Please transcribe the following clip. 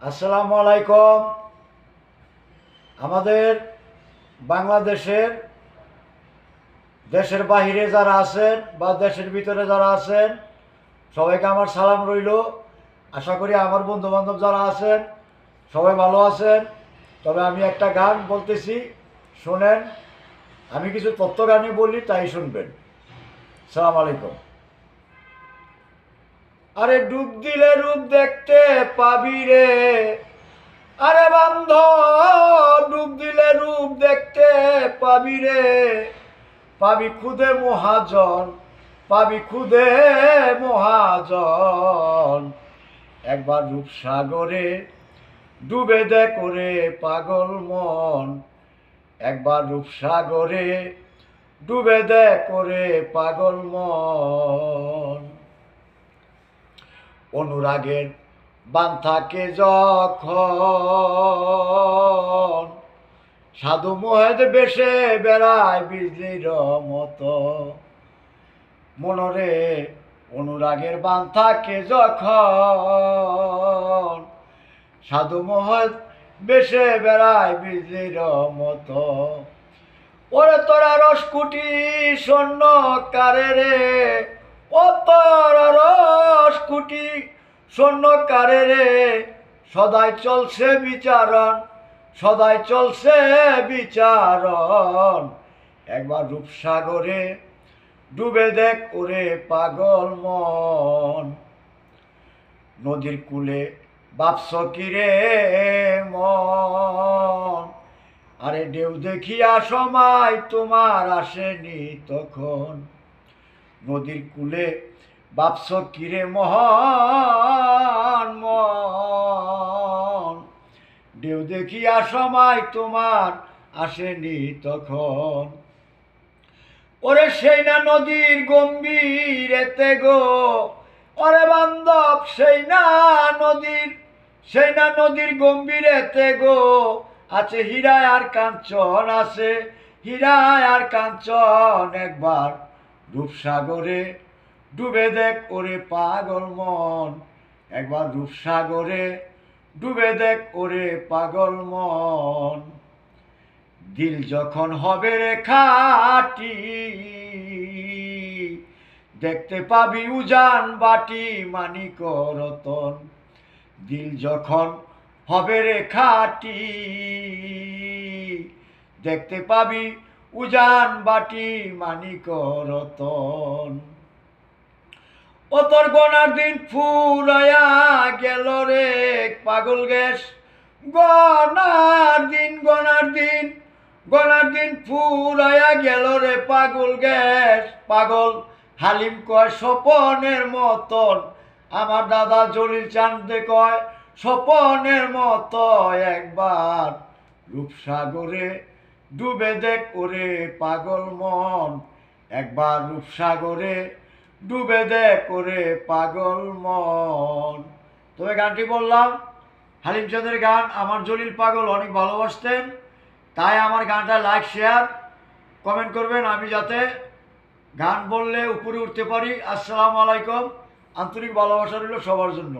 আসসালামু আলাইকুম। আমাদের বাংলাদেশের দেশের বাহিরে যারা আছেন বা দেশের ভিতরে যারা আছেন সবাইকে আমার সালাম রইল। আশা করি আমার বন্ধু বান্ধব যারা আছেন সবাই ভালো আছেন। তবে আমি একটা গান বলতেছি, শোনেন। আমি কিছু তথ্য গানই বলি, তাই শুনবেন। সালাম আলাইকুম। আরে ডুব দিলে রূপ দেখতে পাবি রে, আরে বান্ধব ডুব দিলে রূপ দেখতে পাবি রে, পাবি খুদে মহাজন, পাবি খুদে মহাজন। একবার রূপসাগরে ডুবে দে করে পাগল মন, একবার রূপসাগরে ডুবে দে করে পাগল মন। অনুরাগের বান থাকে যখন, সাধু মোহেদ বেশে বেড়ায় বিজলির মতো। মনরে অনুরাগের বান থাকে যখন, সাধু মোহেদ বেশে বেড়ায় বিজলির মতো। ওরে তোরা রসকুটি স্বর্ণ কারে রে, ও তোরা রসকুটি স্বর্ণ কারে রে, সদাই চলছে বিচারণ, সদাই চলছে বিচারণ। একবার রূপসাগরে ডুবে দেখ ওরে পাগল মন। নদীর কূলে ভাবছ কিরে মন, আরে ঢেউ দেখিয়া সময় তোমার আসেনি তখন। নদীর কূলে ভাবছ কিরে মন মন, ঢেউ দেখিয়া সময় তোমার আসেনি তখন। ওরে সেই না নদীর গম্ভীর এতে গো, ওরে বান্ধব সেই না নদীর গম্ভীর এতে গো, আছে হীরা আর কাঞ্চন, আছে হীরা আর কাঞ্চন। একবার রূপসাগরে ডুবে দেখ ওরে পাগল মন, একবার রূপসাগরে ডুবে দেখ ওরে পাগল মন। দিল যখন হবে রে খাটি, দেখতে পাবি উজান বাটি মানিক রতন। দিল যখন হবে রে খাটি, দেখতে পাবি উজান বাটি মানিক রতন। ও তোর গনার দিন ফুরায়া গেল রে পাগল গ্যাস, গনার দিন ফুরায়া গেল রে পাগল গ্যাস। পাগল হালিম কয় স্বপনের মতন, আমার দাদা জলিল চান্দে কয় স্বপনের মতো। একবার রূপসাগরে ডুবে দেখ ওরে পাগল মন, একবার রূপসাগরে ডুবে দেখ ওরে পাগল মন। তবে গানটি বললাম হালিম চাঁদের গান। আমার জলিল পাগল অনেক ভালোবাসতেন, তাই আমার গানটা লাইক শেয়ার কমেন্ট করবেন, আমি যাতে গান বললে উপরে উঠতে পারি। আসসালামু আলাইকুম। আন্তরিক ভালোবাসা রইল সবার জন্য।